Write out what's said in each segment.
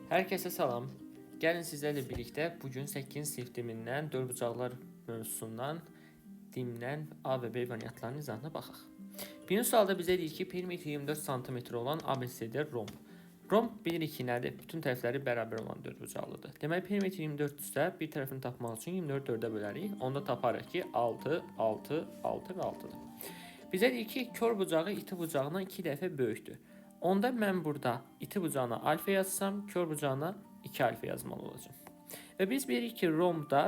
Herkese salam. Gəlin sizlərlə birlikdə bugün 8-ci sinif dimindən dördbucaqlar mövzusundan dimdən A və B variantlarının izahına baxaq. Birinci sualda bizə deyir ki, perimetri 24 cm olan ABCD romb. Romb bilirik ki, nədir? Bütün tərəfləri bərabər olan dördbucaqlıdır. Deməli, perimetri 24-dürsə, bir tərəfini tapmaq üçün 24-ü 4-ə bölərik. Onda taparıq ki, 6, 6, 6 və 6-dır. Bizə deyir ki, kör bucağı iti bucağından 2 dəfə böyükdür. Onda mən burada iti bucağına alfa yazsam, kör bucağına 2 alfa yazmalı olacağım. Və biz bilirik ki, rombda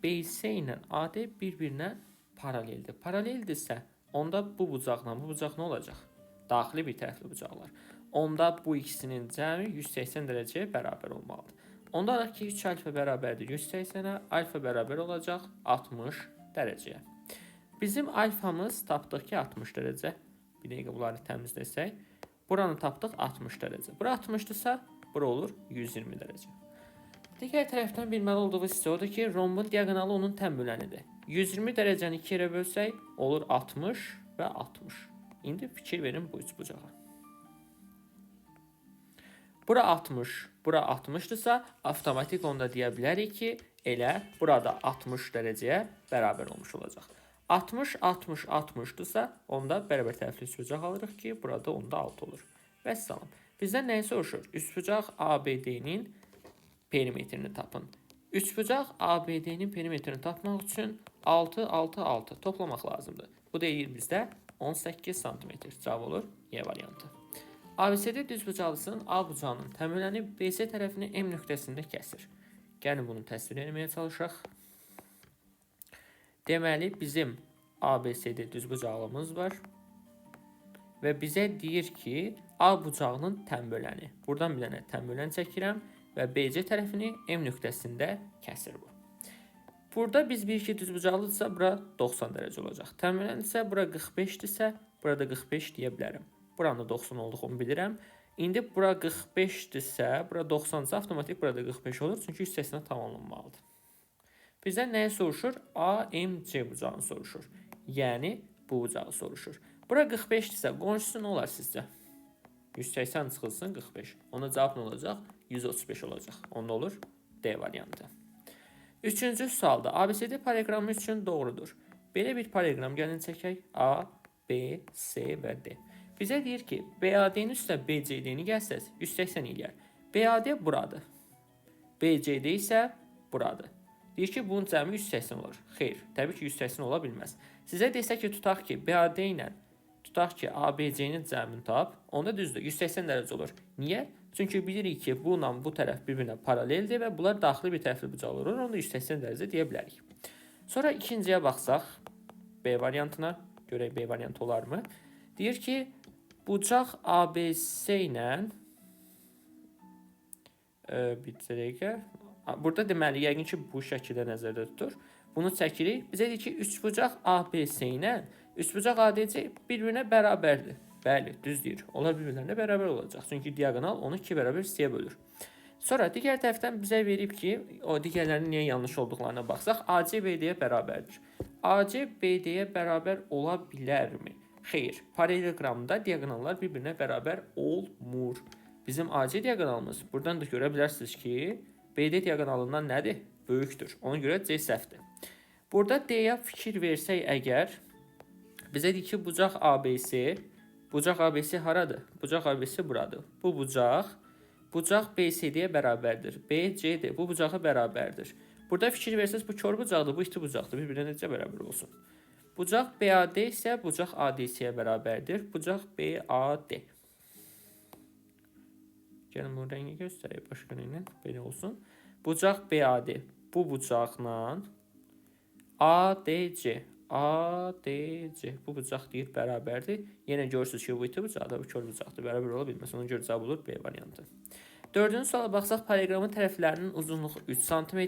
BC ilə AD bir-birinə paraleldir. Paraleldirsə, onda bu bucaqla bu bucaq nə olacaq? Daxili bir tərəfli bucaqlar. Onda bu ikisinin cəmi 180 dərəcəyə bərabər olmalıdır. Onda da ki, 3 alfa bərabərdir 180-ə, alfa bərabər olacaq 60 dərəcəyə. Bizim alfamız tapdıq ki, 60 dərəcə. Bir dəqiqə bunları təmizləsək. Buranı tapdıq 60 dərəcə. Bura 60-dırsa, bura olur 120 dərəcə. Digər tərəfdən bilməli olduğumuz hissə odur ki, rombun diaqonalı onun tənbülənidir. 120 dərəcəni 2 yerə bölsək, olur 60 və 60. İndi fikir verin bu üç bucağa. Bura 60, bura 60-dırsa, avtomatik onda deyə bilərik ki, elə burada 60 dərəcəyə bərabər olmuş olacaq. 60, 60, 60-dırsa, onda bərabər tərəfli üçbucaq alırıq ki, burada onda 6 olur. Vəssalam. Bizdən nəyi soruşur? Üçbucaq ABD-nin perimetrini tapın. Üçbucaq ABD-nin perimetrini tapmaq üçün 6, 6, 6 toplamaq lazımdır. Bu deyir bizdə 18 cm. Cavab olur Y variantı. ABCD düzbucaqlısının A bucağının təmələni BC tərəfini M nöqtəsində kəsir. Gəlin bunu təsvir etməyə çalışaq. Deməli, bizim ABCD düzbucaqlımız var. Və bizə deyir ki, A bucağının tənböləni. Buradan bir dənə tənbölən çəkirəm və BC tərəfini M nöqtəsində kəsir bu. Burada biz bir ki, düzbucaqlıdırsa, bura 90 dərəcə olacaq. Tənbölən isə bura 45-dirsə, burada 45 deyə bilərəm. Buranın 90 olduğunu bilirəm. İndi bura 45-dirsə, bura 90-dırsa, avtomatik burada 45 olur. Çünki 180-ə tamamlanmalıdır. Bizdən nəyi soruşur? AMC bucağını soruşur. Yəni, bu bucağı soruşur. Bura 45-dirsə, qonşusu nə olar sizcə? 180 çıxılsın 45. Onda cavab nə olacaq? 135 olacaq. Onda olur D variantı. Üçüncü sualda ABCD paralelogramı üçün doğrudur. Belə bir paralelogram gəlin çəkək. A, B, C və D. Bizə deyir ki, BAD-nin üstə BCD-ni gəlsəz 180 eləyər. BAD buradır. BCD isə buradır. Deyir ki, bunun cəmi 180 olur. Xeyr, təbii ki, 180 ola bilməz. Sizə desək ki, tutaq ki, BAD ilə tutaq ki, ABC-nin cəmini tap, onda düzdür, 180 dərəcə olur. Niyə? Çünki bilirik ki, bununla bu tərəf bir-birinə paraleldir və bunlar daxili bir tərəfli bucaq olur. Onda 180 dərəcə deyə bilərik. Sonra ikinciyə baxsaq, B variantına, görək B variantı olarmı? Deyir ki, bucaq ABC ilə bir dəqiqə. Burada deməli, yəqin ki, bu şəkildə nəzərdə tutur. Bunu çəkirik. Bizə deyir ki, üçbucaq ABC ilə üçbucaq ADC bir-birinə bərabərdir. Bəli, düz deyir. Onlar bir-birlərinə bərabər olacaq. Çünki diaqonal onu 2 bərabər hissəyə bölür. Sonra digər tərəfdən bizə verib ki, o digərlərinin niyə yanlış olduqlarına baxsaq, AC BD-yə bərabərdir. AC BD-yə bərabər ola bilərmi? Xeyr, paralelogramda diaqonallar bir-birinə bərabər olmur. Bizim AC diaqonalımız buradan da görə bilərsiniz ki, BD diaqonalından nədir? Böyükdür. Ona görə C səhvdir. Burada D-yə fikir versək əgər, bizə deyir ki, bucaq ABC haradır? Bucaq ABC buradır. Bu bucaq BCD-yə bərabərdir. BCD bu bucağa bərabərdir. Burada fikir versəz, bu kör bucaqdır, bu iti bucaqdır. Bir-birinə necə bərabər olsun? Bucaq BAD isə bucaq ADC-yə bərabərdir. Bucaq BAD. Gəlin bu rəngi göstərək başqa rənglə, belə olsun. Bucaq BAD bu bucaqla ADC bu bucaq deyir bərabərdir. Yenə görürsünüz ki, bu iti bucaqdır, bu kör bucaqdır, bərabər ola bilməz. Ona görə cavab olur B variantı. Dördüncü suala baxsaq, paralelogramın tərəflərinin uzunluğu 3 cm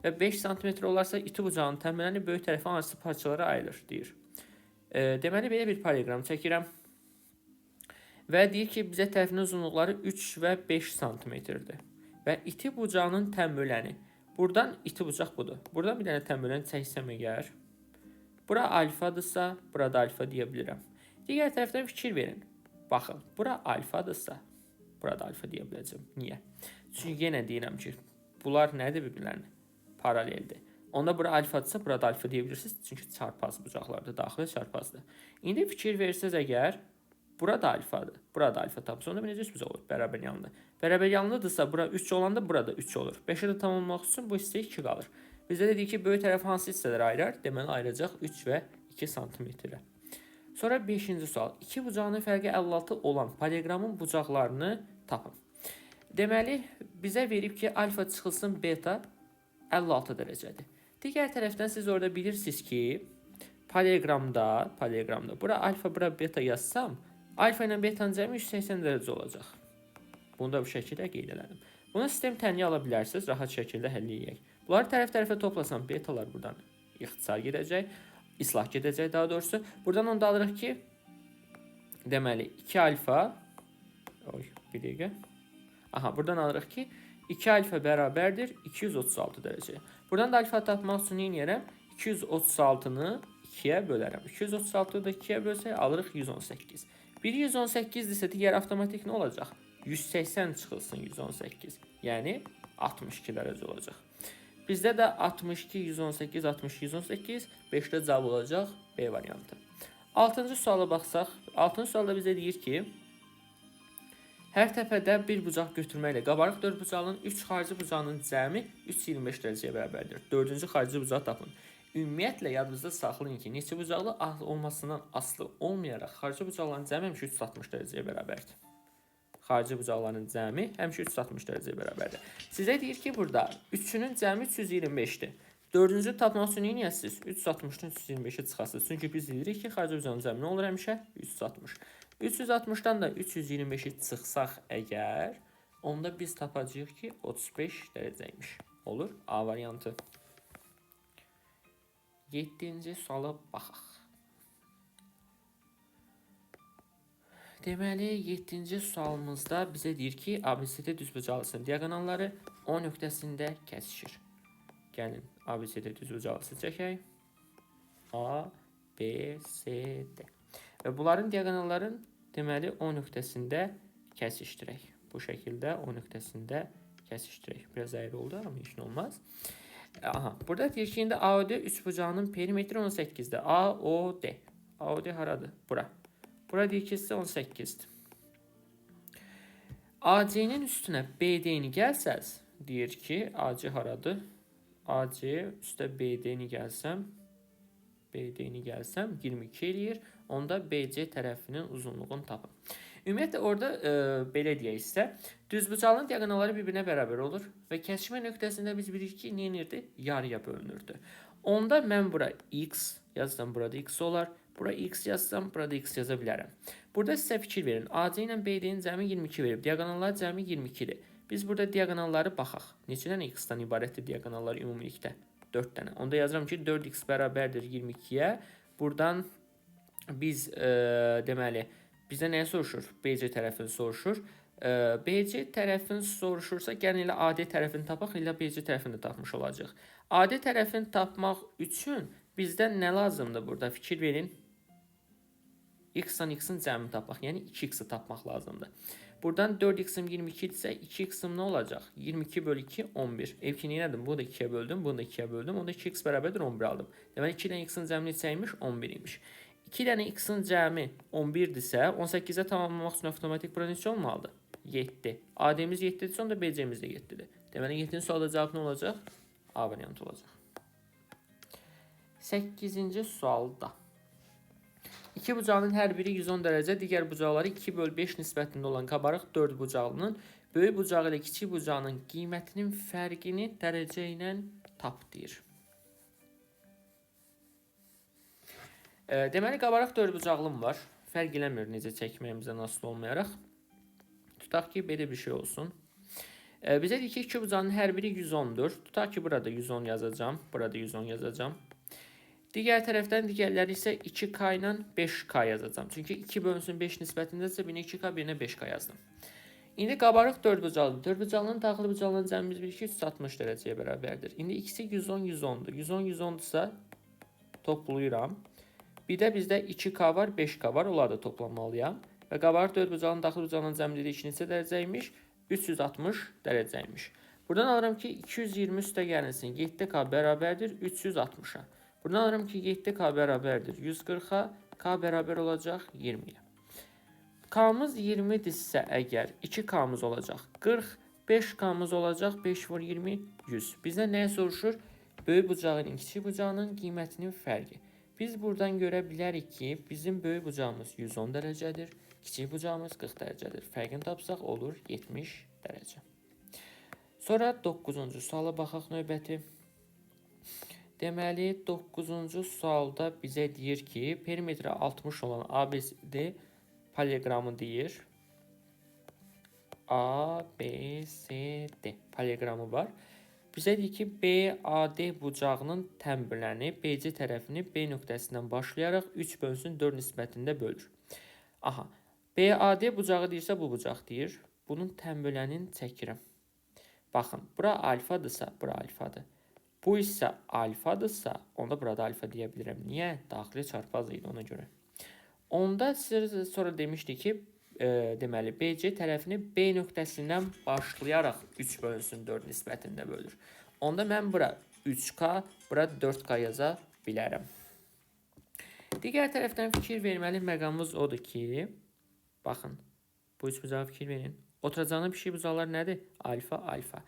və 5 cm olarsa iti bucağın tənbələni böyük tərəfi hansı parçalara ayrılır deyir. Deməli, belə bir paralelogram çəkirəm. Və deyir ki, bizə tərəfinin uzunluqları 3 və 5 cm-dir. Və iti bucağının tənböləni. Buradan iti bucaq budur. Buradan bir dənə tənböləni çəksəm əgər, bura alfadırsa, burada alfa deyə bilirəm. Digər tərəfdən fikir verin. Baxın, bura alfadırsa, burada alfa deyə biləcəm. Niyə? Çünki yenə deyirəm ki, bunlar nədir bir-birlərinə? Paraleldir. Onda bura alfadırsa, burada alfa deyə bilirsiniz. Çünki çarpaz bucaqlardır, daxili çarpazdır. İndi fikir verirsiniz əgər, burada alfadır, burada alfa tapırsa, onda necə üç bucaq olur? Bərabər yanlı. Bərabər yanlıdırsa, bura 3 olanda burada 3 olur. 5-ə də tamamlamaq üçün bu hissə 2 qalır. Bizdə dedik ki, böyük tərəf hansı hissələrə ayırar? Deməli, ayıracaq 3 və 2 santimetrə. Sonra 5-ci sual. İki bucağının fərqi 56 olan paralleloqramın bucaqlarını tapın. Deməli, bizə verib ki, alfa çıxılsın beta 56 dərəcədir. Digər tərəfdən siz orada bilirsiniz ki, paralleloqramda bura alfa, bura beta yazsam, alfa ilə betanın cəmi 180 dərəcə olacaq. Bunu da bu şəkildə qeyd edelim. Bunu sistem tənliyi ala bilərsiniz, rahat şəkildə həll edək. Bunları tərəf-tərəfə toplasam, betalar buradan ixtisar gedəcək, islah gedəcək daha doğrusu. Buradan onu da alırıq ki, deməli 2 alfa, bir dəqiqə. Buradan alırıq ki, 2 alfa bərabərdir 236 dərəcəyə. Buradan da alfa tapmaq üçün neyərəm? 236-nı 2-yə bölərəm. 236-ı da 2-yə bölsək alırıq 118. Biri 118 isə digər avtomatik nə olacaq? 180 çıxılsın 118. Yəni 62 dərəcə olacaq. Bizdə də 62, 118, 62, 118, 5-də cavab olacaq B variantı. 6-cı suala baxsaq, 6-cı sualda bizə deyir ki, hər təpədə bir bucaq götürməklə qabarıq 4 bucağının 3 xarici bucağının cəmi 325 dərəcəyə bərabərdir. 4-cü xarici bucağı tapın. Ümumiyyətlə, yadınızda saxlayın ki, neçə bucaqlı olmasından asılı olmayaraq xarici bucaqların cəmi həmişə 360 dərəcəyə bərabərdir. Xarici bucaqların cəmi həmişə 360 dərəcəyə bərabərdir. Sizə deyir ki, burada 3-ünün cəmi 325-dir. 4-cü tapmaq üçün neyəsiniz? 360-dan 325-ə çıxasınız. Çünki biz deyirik ki, xarici bucağın cəmi nə olur həmişə? 360. 360-dan da 325-i çıxsaq əgər, onda biz tapacağıq ki, 35 dərəcəymiş. Olur A variantı. 7-ci suala baxaq. Deməli, 7-ci sualımızda bizə deyir ki, ABCD düzbucaqlısının diaqonalları O nöqtəsində kəsişir. Gəlin, ABCD düzbucaqlısı çəkək. A, B, C, D. Və bunların diaqonalların deməli O nöqtəsində kəsişdirək. Bu şəkildə O nöqtəsində kəsişdirək. Biraz əyri oldu, amma heç nə olmaz. Burada deyir ki, indi AOD üçbucağının perimetri 18-dir. AOD. AOD haradır? Bura. Bura deyir ki, 18-dir. AC-nin üstünə BD-ni gəlsəz, deyir ki, AC haradır? AC üstə BD-ni gəlsəm, 22 eləyir. Onda BC tərəfinin uzunluğunu tapın. Ümumiyyətlə, orada belə deyəksə, düzbucağlının diaqonalları bir-birinə bərabər olur və kəsişmə nöqtəsində biz bilirik ki, neyinirdi? Yarıya bölünürdü. Onda mən bura X yazsam, burada X olar. Bura X yazsam, burada X yaza bilərəm. Burada sizə fikir verin. AC ilə BD-nin cəmi 22 verib. Diaqonalları cəmi 22-dir. Biz burada diaqonalları baxaq. Neçə dənə X-dan ibarətdir diaqonallar ümumilikdə? 4 dənə. Onda yazıram ki, 4X bərabərdir 22-yə. Buradan biz deməli, bizə nəyə soruşur? BC tərəfini soruşur. BC tərəfini soruşursa, gəlin elə AD tərəfini tapaq, elə BC tərəfini də tapmış olacaq. AD tərəfini tapmaq üçün bizdən nə lazımdır burada? Fikir verin. X-dan X-in cəmini tapmaq, yəni 2X-i tapmaq lazımdır. Buradan 4X-im 22 isə 2X-im nə olacaq? 22 bölü 2, 11. Ev ki, neylədim? Bunu da 2-yə böldüm, bunu da 2-yə böldüm. Onda 2X bərabərdir 11 aldım. Deməli, 2 dənə X-in cəmi neçəymiş? 11 imiş. 2 dənə X-in cəmi 11-dirsə, 18-ə tamamlamaq üçün avtomatik bura neçə olmalıdır? 7. AD-miz 7-dirsə, onda BC-miz də 7-dir. Deməli, 7-ci sualda cavab nə olacaq? A variantı olacaq. 8-ci sualda. İki bucağının hər biri 110 dərəcə, digər bucaqları 2/5 nisbətində olan qabarıq 4 bucağının böyük bucağı ilə kiçik bucağının qiymətinin fərqini dərəcə ilə tap deyir. Deməli, qabarıq 4 bucaqlım var. Fərq eləmir necə çəkməyimizdən asılı olmayaraq. Tutaq ki, belə bir şey olsun. Bizə deyir ki, iki bucağının hər biri 110'dur. Tutaq ki, burada 110 yazacağım, burada 110 yazacağım. Digər tərəfdən digərləri isə 2K ilə 5K yazacağım. Çünki 2 bölünsün 5 nisbətindəsə birinə 2K, birinə 5K yazdım. İndi qabarıq 4 bucaqlıdır. 4 bucaqlının daxili bucaqlının cəmimiz bilir ki, 360 dərəcəyə bərabərdir. İndi ikisi 110, 110'dur. 110, 110'dursa toplayıram. Bir də bizdə 2K var, 5K var. Onları da toplanmalıyam. və qabarıq dörd bucağın daxil bucağının cəmliliyi 2 neçə dərəcəymiş? 360 dərəcəymiş. Buradan alıram ki 220 üstə gəlinsin 7k bərabərdir 360-a. Buradan alıram ki 7k bərabərdir 140-a, k bərabər olacaq 20-yə. K'mız 20-dirsə əgər 2k'mız olacaq 40, 5k'mız olacaq 5 vur 20, 100. Bizdən nəyə soruşur? Böyük bucağın kiçik bucağının qiymətinin fərqi. Biz buradan görə bilərik ki, bizim böyük bucağımız 110 dərəcədir, kiçik bucağımız 40 dərəcədir. Fərqini tapsaq olur 70 dərəcə. Sonra 9-cu suala baxaq növbəti. Deməli, 9-cu sualda bizə deyir ki, perimetrə 60 olan ABCD poligramı deyir. ABCD poligramı var. Bizə deyir ki, BAD bucağının tənbüləni BC tərəfini B nöqtəsindən başlayaraq 3 bölünsün 4 nisbətində bölür. Aha, BAD bucağı deyirsə bu bucaq deyir. Bunun tənbülənini çəkirəm. Baxın, bura alfadırsa, bura alfadır. Bu isə alfadırsa, onda burada alfa deyə bilirəm. Niyə? Daxili çarpaz idi ona görə. Onda sonra demişdik ki, deməli BC tərəfini B nöqtəsindən başlayaraq 3 bölünsün 4 nisbətində bölür. Onda mən bura 3k, bura 4k yaza bilərəm. Digər tərəfdən fikir verməli məqamımız odur ki, baxın, bu üç bucağa fikir verin. Oturacağına bir şey bucaqlar nədir? Alfa, alfa.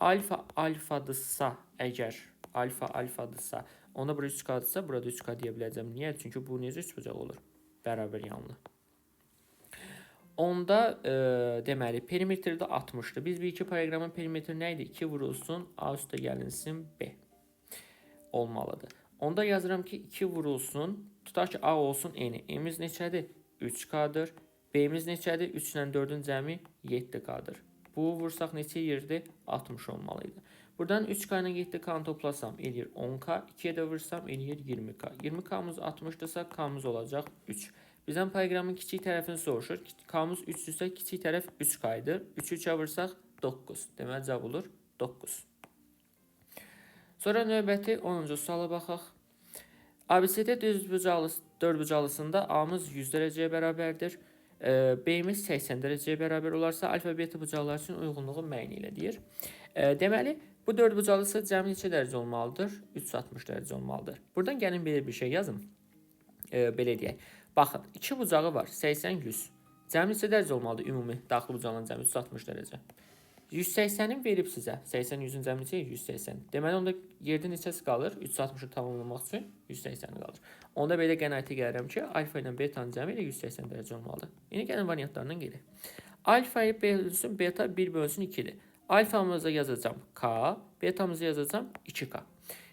Alfa, alfadırsa, əgər alfa, alfadırsa, onda bura 3k'dırsa, burada 3k deyə biləcəm. Niyə? Çünki bu necə 3 bucaq olur? Bərabər yanlı. Onda deməli perimetrdə 60-dır. Biz bir iki proqramın perimetri nə idi? 2 vurulsun A üstə gəlinsin B olmalıdır. Onda yazıram ki 2 vurulsun, tutaq ki A olsun N. N'imiz neçədir? 3K'dır. B'miz neçədir? 3 ilə 4-ün cəmi 7K'dır. Bu vursaq neçə yerdir? 60 olmalıydı. Buradan 3K ilə 7K'nı toplasam eləyir 10K, 2'ye də vursam eləyir 20K. 20K'mız 60'dırsa K'mız olacaq 3. Bizdən proqramın kiçik tərəfini soruşur. K'mız 3'dürsə kiçik tərəf 3K'ydır. 3'ü 3'ə vursaq 9. Deməli cavab olur 9. Sonra növbəti 10-cu suala baxaq. ABCD dördbucaqlısında A'mız 100 dərəcəyə bərabərdir. B'miz 80 dərəcəyə bərabər olarsa alfa beta bucaqlar üçün uyğunluğu müəyyən elə deyir. Deməli, bu dördbucaqlısı cəmi neçə dərəcə olmalıdır? 360 dərəcə olmalıdır. Buradan gəlin belə bir şey yazın. Belə deyək. Baxın, iki bucağı var. 80, 100. Cəmi neçə dərəcə olmalıdır? Ümumi daxil bucağının cəmi 360 dərəcə. 180'in verib sizə. 80, 100'ün cəmi neçə? 180. Deməli, onda yerdə neçəsi qalır? 360'ı tamamlamaq üçün 180 qalır. Onda belə qənaətə gəlirəm ki, alfa ilə beta'nın cəmi ilə 180 dərəcə olmalıdır. İndi gəlin variantlarından gedək. Alfa'yı bölünsün, beta 1 bölünsün 2'dir. Alfamıza yazacağım k, betamıza yazacağım 2k.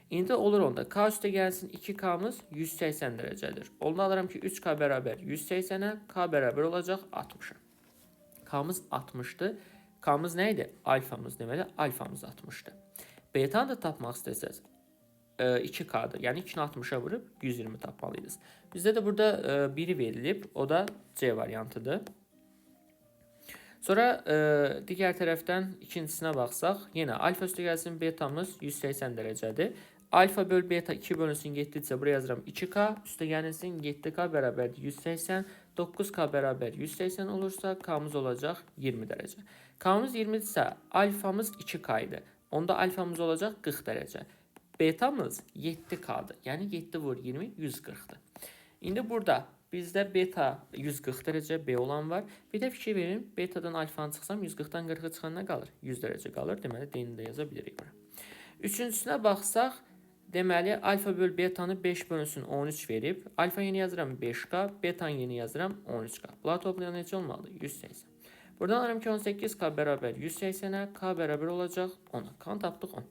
İndi olur onda k üstə gəlsin 2k'mız 180 dərəcədir. Onda alıram ki 3k bərabər 180'ə, k bərabər olacaq 60'a. K'mız 60'dır. K'mız nə idi? Alfamız deməli, alfamız 60'dır. Beta'nı da tapmaq istəsəz 2k'dır. Yəni 2'ni 60'a vurub 120 tapmalıydınız. Bizdə də burada biri verilib, o da C variantıdır. Sonra digər tərəfdən ikincisinə baxsaq, yenə alfa üstə gəlsin betamız 180 dərəcədir. Alfa böl beta 2 bölünsün 7-dirsə buraya yazıram 2k, üstə gəlsin 7k bərabərdir 180, 9k bərabər 180 olursa k'mız olacaq 20 dərəcə. K'mız 20-dirsə alfamız 2k idi. Onda alfamız olacaq 40 dərəcə. Betamız 7k'dır. Yəni 7 vur 20, 140'dır. İndi burada bizdə beta 140 dərəcə B olan var. Bir də fikir verin, betadan alfanı çıxsam 140'dan 40'a çıxan nə qalır? 100 dərəcə qalır. Deməli, D-ni də yaza bilirik bura. Üçüncüsünə baxsaq, deməli, alfa böl betanı 5 bölünsün 13 verib. Alfa yeni yazıram 5k, betanı yeni yazıram 13k. Bunlar toplayan necə olmalıdır? 180. Buradan alıram ki 18k bərabər 180'ə, k bərabər olacaq 10'a. K-nı tapdıq 10.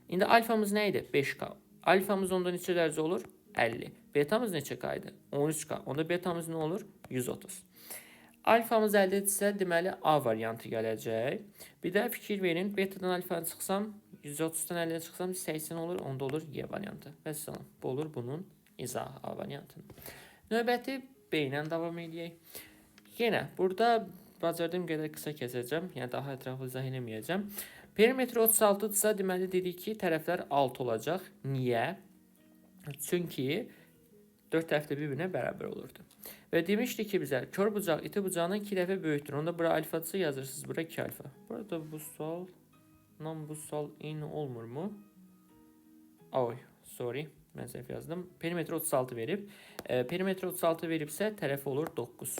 İndi alfamız nə idi? 5k. Alfamız onda neçə dərəcə olur? 50. Betamız neçə kaydı? 13k. Onda betamız nə olur? 130. Alfamız 50-dirsə, deməli A variantı gələcək. Bir də fikir verin, betadan alfanı çıxsam, 130'dan 50'ye çıxsam 80 olur, onda olur Y variantı. Vəssalam. Bu olur bunun izahı A variantının. Növbəti B ilə davam edək. Yenə burada bacardığım qədər qısa kəsəcəm, yəni daha ətraflı izah eləməyəcəm. Perimetr 36-dırsa, deməli dedik ki, tərəflər 6 olacaq. Niyə? Çünki 4 tərəfdə bir-birinə bərabər olurdu. Və demişdi ki bizə kör bucaq iti bucağından 2 dəfə böyükdür. Onda bura alfası yazırsınız, bura 2 alfa. Burada bu sual eyni olmurmu? Oy, sorry. Mən səhv yazdım. Perimetr 36 verib. Perimetr 36 veribsə tərəfi olur 9.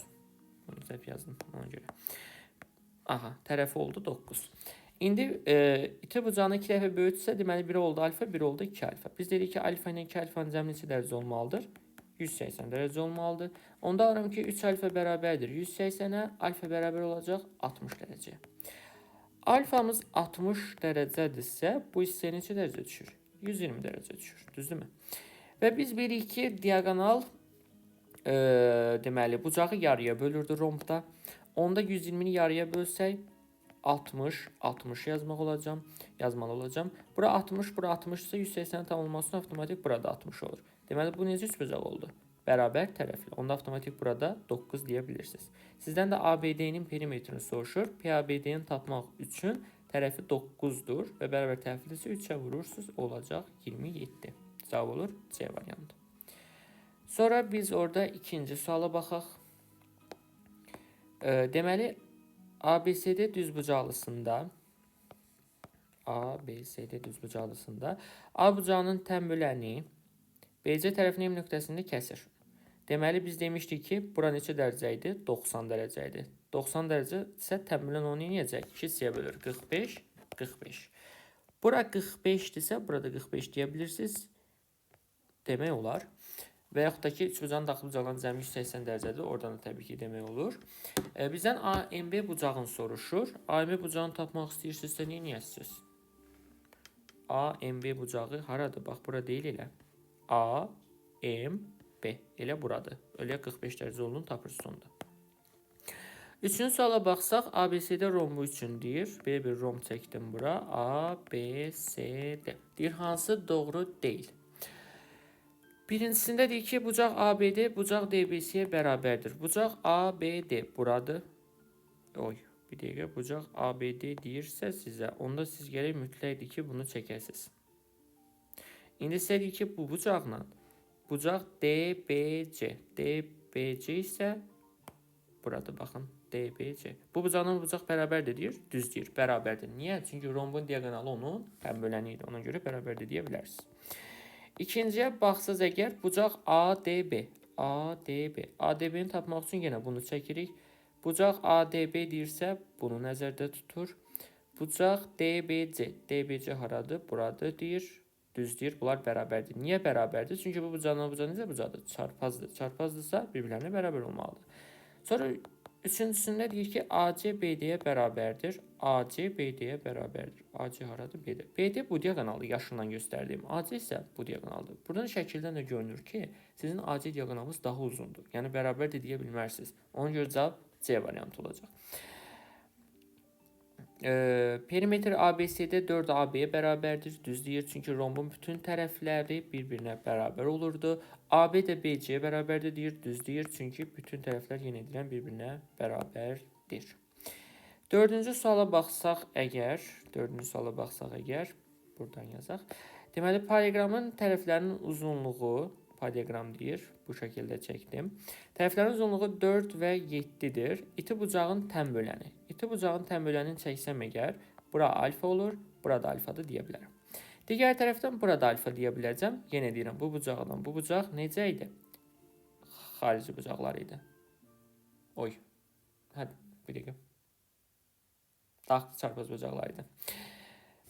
Bunu səhv yazdım ona görə. Aha, tərəfi oldu 9. İndi iti bucağına 2 dəfə böyütsə, deməli biri oldu alfa, biri oldu 2 alfa. Biz dedik ki alfa ilə 2 alfanın cəmi neçə dərəcə olmalıdır? 180 dərəcə olmalıdır. Onda alıram ki 3 alfa bərabərdir 180-ə, alfa bərabər olacaq 60 dərəcə. Alfamız 60 dərəcədirsə, bu hissə neçə dərəcə düşür? 120 dərəcə düşür, düzdürmü? Və biz bilirik ki diagonal deməli bucağı yarıya bölürdü rombda. Onda 120-ni yarıya bölsək 60 yazmalı olacağım. Bura 60, bura 60 ise 180 tam olması üçün avtomatik burada 60 olur. Deməli bu necə üçbucaq oldu? Bərabər tərəfli. Onda avtomatik burada 9 deyə bilirsiniz. Sizdən də ABD-nin perimetrini soruşur. PABD-ni tapmaq üçün tərəfi 9-dur və bərabər tərəfli isə 3-ə vurursunuz, olacaq 27. Cavab olur C variantı. Sonra biz orada ikinci suala baxaq. Deməli ABCD düzbucaqlısında A bucağının tənbüləni BC tərəfinin M nöqtəsində kəsir. Deməli biz demişdik ki, bura neçə dərəcə idi? 90 dərəcə idi. 90 dərəcə isə tənbülən onu yenəcək. 2 hissəyə bölür. 45. Bura 45-dirsə, burada 45 deyə bilirsiniz. Demək olar. Və yaxud da ki, üçbucağın daxil bucağının cəmi 180 dərəcədir. Oradan da təbii ki, demək olur. Bizdən AMB bucağını soruşur. AMB bucağını tapmaq istəyirsinizsə, nə edəsiniz? AMB bucağı haradır? Bax, bura deyil elə. AMB elə buradır. Elə 45 dərəcə olduğunu tapırsınız sonda. Üçüncü suala baxsaq, ABCD rombu üçün deyir. Belə bir romb çəkdim bura. ABCD. Deyir, hansı doğru deyil? Birincisində deyir ki, bucaq ABD bucaq DBC-yə bərabərdir. Bucaq ABD buradır. Oy, bir dəqiqə, bucaq ABD deyirsə sizə, onda siz gərək mütləqdir ki, bunu çəkəsiniz. İndi sizə deyir ki, bu bucaqla bucaq DBC isə buradır, baxın, DBC. Bu bucaqla bucaq bərabərdir deyir, düz deyir, bərabərdir. Niyə? Çünki rombun diagonalı onun tənböləni idi, ona görə bərabərdir deyə bilərsiniz. İkinciyə baxsaz əgər bucaq ADB-ni tapmaq üçün yenə bunu çəkirik. Bucaq ADB deyirsə bunu nəzərdə tutur. Bucaq DBC haradır? Buradır deyir. Düz deyir. Bunlar bərabərdir. Niyə bərabərdir? Çünki bu bucaqla bucaq necə bucaqdır? Çarpazdır. Çarpazdırsa bir-birlərinə bərabər olmalıdır. Sonra üçüncüsündə deyir ki, AC BD-yə bərabərdir. AC BD-yə bərabərdir. AC haradır? BD. BD bu diagonalı yaşından göstərdiyim. AC isə bu diagonaldır. Buradan şəkildən də görünür ki, sizin AC diagonalınız daha uzundur. Yəni bərabərdir deyə bilmərsiniz. Ona görə cavab C variantı olacaq. Perimetr ABC'də 4AB-yə bərabərdir. Düz deyir. Çünki rombun bütün tərəfləri bir-birinə bərabər olurdu. AB də BC-yə bərabərdir deyir. Düz deyir. Çünki bütün tərəflər yenə deyilən bir-birinə bərabərdir. Dördüncü suala baxsaq əgər, buradan yazaq. Deməli, paralelogramın tərəflərinin uzunluğu, paralelogram deyir, bu şəkildə çəkdim. Tərəflərin uzunluğu 4 və 7-dir. İti bucağın tənböləni. İti bucağın tənbölənini çəksəm əgər, bura alfa olur, burada alfadır deyə bilərəm. Digər tərəfdən burada alfa deyə biləcəm. Yenə deyirəm, bu bucaqdan bu bucaq necə idi? Xarici bucaqlar idi. Oy, hadi, bir dəqiqə. Daxili çarpaz bucaqlar idi.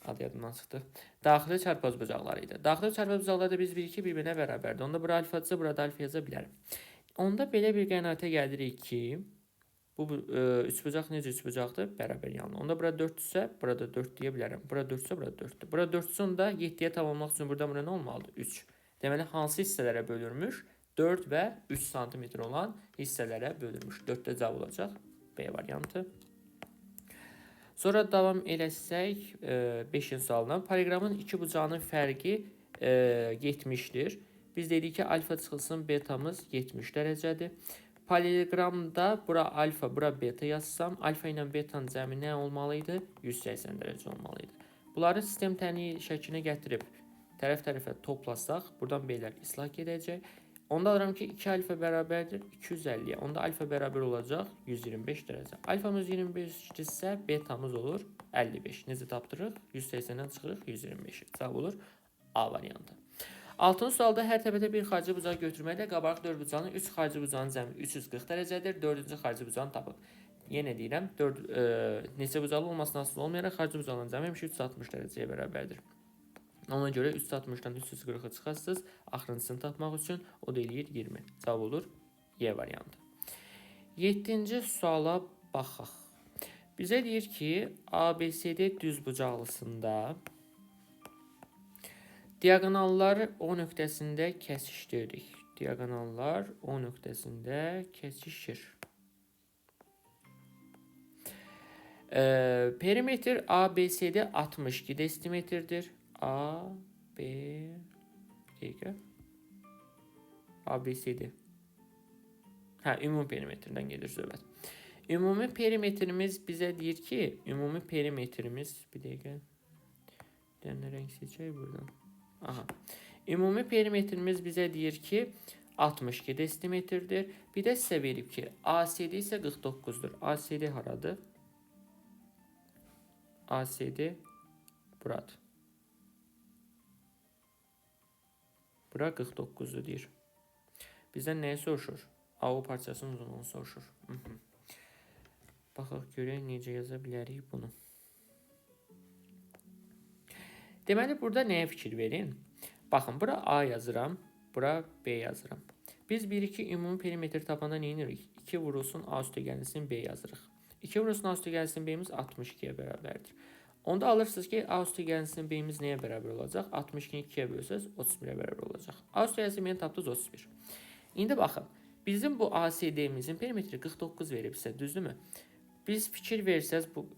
Adı yadımdan çıxdı. Daxili çarpaz bucaqları idi. Daxili çarpaz bucaqlarda biz bilirik ki, bir-birinə bərabərdir. Onda bura alfadırsa, burada alfa yaza bilərəm. Onda belə bir qənaətə gəlirik ki, bu üçbucaq necə üçbucaqdır? Bərabər yanlı. Onda bura 4-dürsə, burada 4 deyə bilərəm. Bura 4-dürsə, burada 4-dür. Bura 4-dürsə, onda 7-yə tamamlamaq üçün burada nə olmalıdır? 3. Deməli, hansı hissələrə bölürmüş? 4 və 3 cm olan hissələrə bölürmüş. 4-də cavab olacaq B variantı. Sonra davam eləsək 5-ci sualdan. Paralelogramın iki bucağının fərqi 70'dir. Biz dedik ki, alfa çıxılsın betamız 70 dərəcədir. Paralelogramda bura alfa, bura beta yazsam, alfa ilə betanın cəmi nə olmalıydı? 180 dərəcə olmalıydı. Bunları sistem tənliyi şəklinə gətirib tərəf-tərəfə toplasaq, buradan beylər islah gedəcək. Onda alıram ki 2 alfa bərabərdir 250'ye. Onda alfa bərabər olacaq 125 dərəcə. Alfamız 25-dirsə, betamız olur 55. Necə tapdırıq? 180'dən çıxırıq 125'i. Cavab olur A variantı. 6-cı sualda hər təpədə bir xarici bucaq götürməklə qabarıq dördbucağının 3 xarici bucağının cəmi 340 dərəcədir. 4-cü xarici bucağını tapıb. Yenə deyirəm, neçə bucaqlı olmasına asılı olmayaraq xarici bucağının cəmi həmişə 360 dərəcəyə bərabərdir. Ona görə 360'dan 340'ı çıxarsınız. Axırıncısını tapmaq üçün o da eləyir 20. Cavab olur Y variantı. 7-ci suala baxaq. Bizə deyir ki, ABCD düzbucaqlısında diagonallar O nöqtəsində kəsişdiririk. Diagonallar O nöqtəsində kəsişir. Perimetr ABCD 62 desimetrdir. ABCD. Ümumi perimetrdən gedir söhbət. Ümumi perimetrimiz bizə deyir ki, ümumi perimetrimiz bir dəqiqə. Nə rəng seçək buradan. Ümumi perimetrimiz bizə deyir ki, 62 desimetrdir. Bir də sizə verib ki, ACD isə 49'dur. ACD haradır? ACD buradır. Bura 49'dur deyir. Bizdən nəyi soruşur? AO parçasının uzunluğunu soruşur. Baxaq görək necə yaza bilərik bunu. Deməli, burada nəyə fikir verin? Baxın, bura A yazıram, bura B yazıram. Biz 1-2 ümumi perimetr tapanda nə edirik? 2 vurulsun A üstə gəlinsin B yazırıq. 2 vurulsun A üstə gəlinsin B'miz 62'ye bərabərdir. Onda alırsınız ki, A üstə gəlinsin B'miz nəyə bərabər olacaq? 62'ni 2'ye bölsəz 31'e bərabər olacaq. A üstə gəlinsin B'ni tapdınız 31. İndi baxın, bizim bu ACD'mizin perimetri 49 veribsə, düzdürmü? Biz fikir versəz bu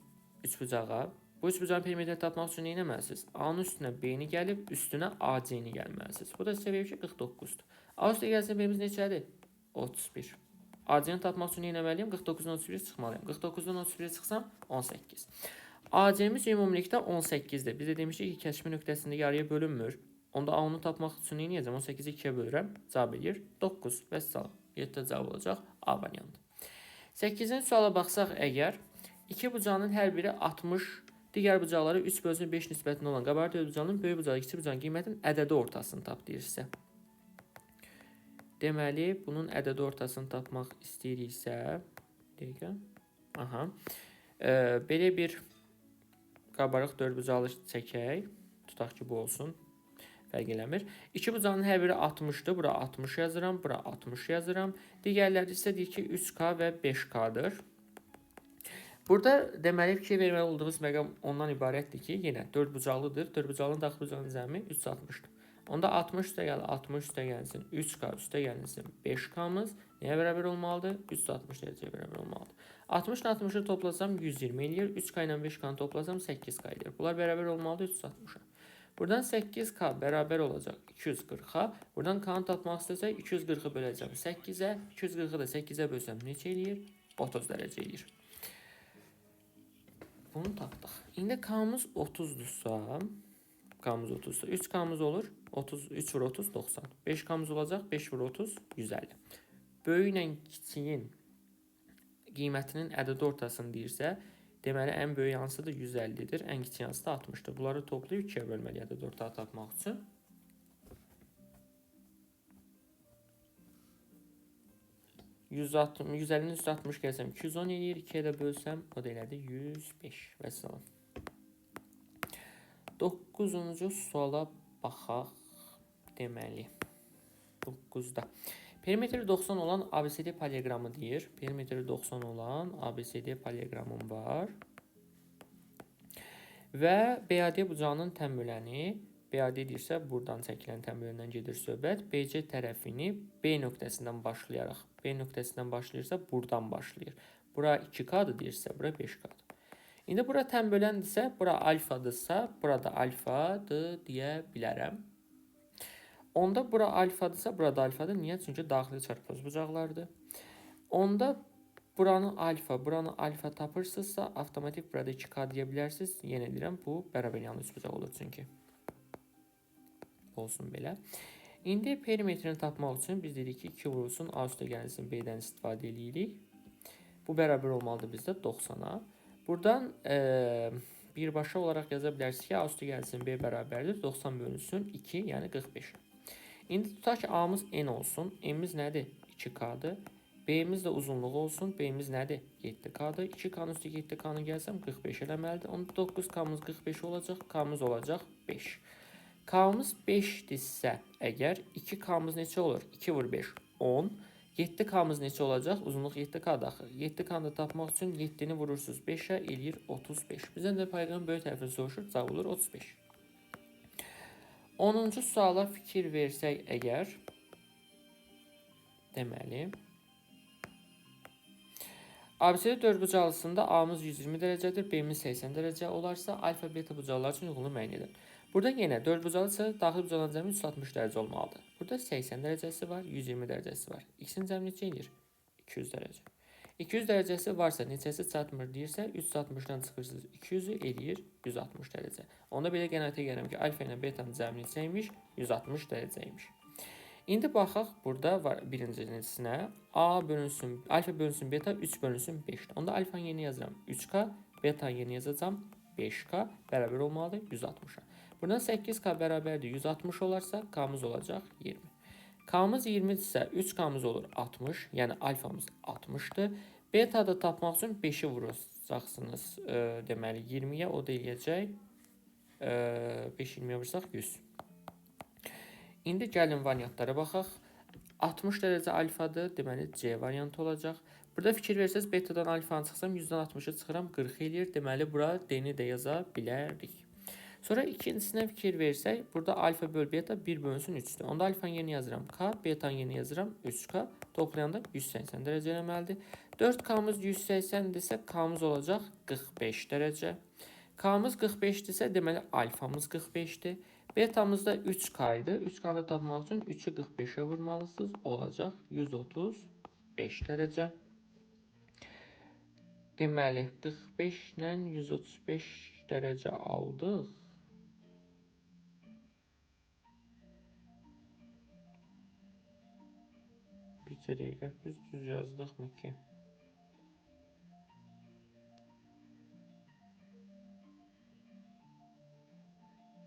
üçbucağa, bu üçbucağın perimetrini tapmaq üçün nə etməlisiniz? A'nın üstünə B'ni gəlib, üstünə AC'ni gəlməlisiniz. Bu da sizə verir ki, 49'dur. A üstə gəlsin B'miz neçədir? 31. AC'ni tapmaq üçün nə etməliyim? 49'dan 31'e çıxmalıyım. 49'dan 31'e çıxsam 18. AC'miz ümumilikdə 18'dir. Biz də demişdik ki, kəsişmə nöqtəsində yarıya bölünmür. Onda A-nı tapmaq üçün nə edəcəm? 18'i 2'ye bölürəm. Cavab edir 9. Vəssalam. 7 cavab olacaq A variantı. 8-ci suala baxsaq əgər, iki bucağının hər biri 60, digər bucaqları 3/5 nisbətində olan qabarıq dördbucağının böyük bucağı, kiçik bucağın qiymətinin ədədi ortasını tap deyirsə. Deməli, bunun ədədi ortasını tapmaq istəyiriksə, dəqiqə. Belə bir qabarıq dördbucaqlı çəkək. Tutaq ki, bu olsun. Fərq eləmir. İki bucağının hər biri 60'dır. Bura 60 yazıram, bura 60 yazıram. Digərləri isə deyir ki, 3K və 5K'dır. Burada deməli fikir verməli olduğumuz məqam ondan ibarətdir ki, yenə dördbucaqlıdır. Dördbucaqlının daxil bucağının cəmi 360'dır. Onda 60 üstə gəlir, 60 üstə gəlsin, 3K üstə gəlsin, 5K'mız nəyə bərabər olmalıdır? 360 dərəcəyə bərabər olmalıdır. 60 ilə 60'ı toplasam 120 eləyir, 3K ilə 5K'nı toplasam 8K eləyir. Bunlar bərabər olmalıdır 360'a. Buradan 8K bərabər olacaq 240'a. Buradan K'nı tapmaq istəsək 240'ı böləcəm 8'ə. 240'ı da 8'ə bölsəm neçə eləyir? 30 dərəcə eləyir. Bunu tapdıq. İndi K'mız 30'dursa, K'mız 30'sa 3K'mız olur. 3 vur 30 90. 5K'mız olacaq 5 vur 30 150. Böyük ilə kiçiyin qiymətinin ədədi ortasını deyirsə, deməli ən böyük hansıdır? 150'dir. Ən kiçik hansı da 60'dır. Bunları toplayıb 2'yə bölməli ədədi ortağı tapmaq üçün. %60, 150'nin üstə 60 gəlsəm 210 eləyir. 2'yə də bölsəm o da elədi 105. Vəssalam. 9-cu suala baxaq. Deməli 9'da. Perimetri 90 olan ABCD paralelogramı deyir. Perimetri 90 olan ABCD paralelogramım var. Və BAD bucağının tənböləni, BAD deyirsə buradan çəkilən tənbölündən gedir söhbət. BC tərəfini B nöqtəsindən başlayaraq, B nöqtəsindən başlayırsa buradan başlayır. Bura 2K'dır deyirsə, bura 5K'dır. İndi bura tənböləndirsə, bura alfadırsa, burada alfadır deyə bilərəm. Onda bura alfadırsa, burada alfadır. Niyə? Çünki daxili çarpaz bucaqlardır. Onda buranı alfa tapırsınızsa, avtomatik burada 2K deyə bilərsiniz. Yenə deyirəm, bu bərabər yanlış bucaq olur çünki. Olsun belə. İndi perimetrini tapmaq üçün biz dedik ki 2 vurulsun A üstə gəlsin B-dən istifadə edirik. Bu bərabər olmalıdır bizdə 90-a. Buradan birbaşa olaraq yaza bilərsiniz ki A üstə gəlsin B bərabərdir 90 bölünsün 2, yəni 45. İndi tutaq ki A'mız n olsun. N'imiz nədir? 2K'dır. B'miz də uzunluğu olsun. B'miz nədir? 7K'dır. 2K'nın üstü 7K'nı gəlsəm 45 eləməlidir. Onda 9K'mız 45 olacaq. K'mız olacaq 5. K'mız 5-dirsə əgər 2K'mız neçə olur? 2 vur 5, 10. 7K'mız neçə olacaq? Uzunluq 7K daxil. 7K'nı da tapmaq üçün 7-ni vurursunuz 5-ə eləyir 35. Bizdən də payqanın böyük tərəfini soruşur. Cavab olur 35. 10-cu suala fikir versək əgər, deməli, ABCD dördbucaqlısında A'mız 120 dərəcədir, B'miz 80 dərəcə olarsa, alfa, beta bucaqlar üçün uyğunluğu müəyyən edin. Burada yenə dördbucaqlı isə daxil bucaqların cəmi 360 dərəcə olmalıdır. Burada 80 dərəcəsi var, 120 dərəcəsi var. İkisinin cəmi neçə edir? 200 dərəcə. 200 dərəcəsi varsa neçəsi çatmır deyirsə, 360-dan çıxırsınız 200-ü eləyir 160 dərəcə. Onda belə qənaətə gəlirəm ki, alfa ilə betanın cəmi neçəymiş? 160 dərəcəymiş. İndi baxaq, burada var birincisinə. Alfa bölünsün beta 3 bölünsün 5. Onda alfanın yeni yazıram 3K, betanın yeni yazacağım 5K bərabər olmalıdır 160-a. Buradan 8K bərabərdir 160 olarsa K'mız olacaq 20. K'mız 20-dirsə 3K'mız olur 60, yəni alfamız 60-dır. Beta'da tapmaq üçün 5-i vuracaqsınız. Deməli 20-yə o da eləyəcək 5 20-yə vursaq 100. İndi gəlin variantlara baxaq. 60 dərəcə alfadır, deməli C variantı olacaq. Burada fikir versəz betadan alfanı çıxsam 100-dən 60-ı çıxıram 40 eləyir. Deməli bura D-ni də yaza bilərik. Sonra ikincisinə fikir versək, burada alfa böl beta 1 bölünsün 3-dür. Onda alfanın yeni yazıram K, betanın yeni yazıram 3K. Toplayanda 180 dərəcə eləməlidir. 4K'mız 180-dirsə K'mız olacaq 45 dərəcə. K'mız 45-dirsə deməli alfamız 45-dir. Betamız da 3K idi. 3K'da tapmaq üçün 3'ü 45'e vurmalısınız. Olacaq 135 dərəcə. Deməli 45 ilə 135 dərəcə aldıq. Bir dəqiqə biz düz yazdıqmı ki?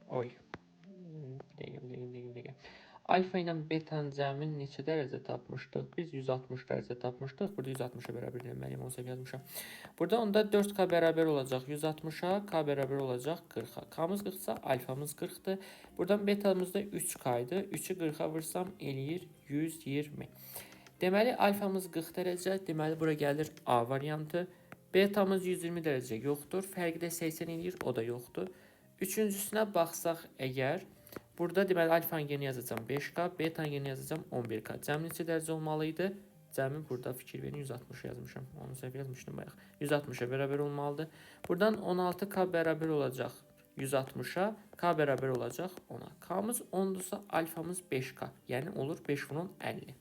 Oy. Deyil. Alfa ilə betanın cəmin neçə dərəcə tapmışdıq? Biz 160 dərəcə tapmışdıq. Burada 160-a bərabər deməliyim, onu səhv yazmışam. Burada onda 4K bərabər olacaq 160-a, K bərabər olacaq 40-a. K'mız 40-sa alfamız 40-dır. Buradan betamız da 3K idi. 3'ü 40-a vursam eləyir 120. Deməli alfamız 40 dərəcə, deməli bura gəlir A variantı. Betamız 120 dərəcə yoxdur. Fərqi də 80 eləyir, o da yoxdur. Üçüncüsünə baxsaq əgər, burada deməli alfanın yeni yazacağım 5K, betanın yeni yazacağım 11K. Cəmi neçə dərəcə olmalıydı? Cəmi burada fikir verin 160 yazmışam. Onu səhv yazmışdım bayaq. 160-a bərabər olmalıdır. Buradan 16K bərabər olacaq 160-a, K bərabər olacaq 10-a. K'mız 10-dursa alfamız 5K, yəni olur 5 vurun 50.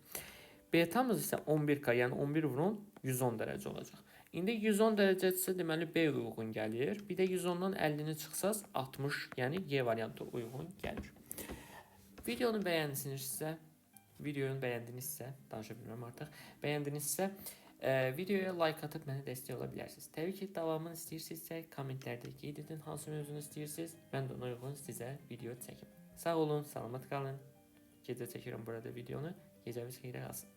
Betamız isə 11K, yəni 11 vurun 110 dərəcə olacaq. İndi 110 dərəcədirsə deməli B uyğun gəlir. Bir də 110-dan 50-ni çıxsaz 60, yəni Y variantı uyğun gəlir. Videonu bəyəndinizsə, danışa bilmirəm artıq, bəyəndinizsə, videoya like atıb mənə dəstək ola bilərsiniz. Təbii ki, davamını istəyirsinizsə, kommentlərdə qeyd edin hansı mövzunu istəyirsiniz. Mən də ona uyğun sizə video çəkim. Sağ olun, salamat qalın. Gecə çəkirəm burada videonu. Gecəmiz xeyrə qalsın.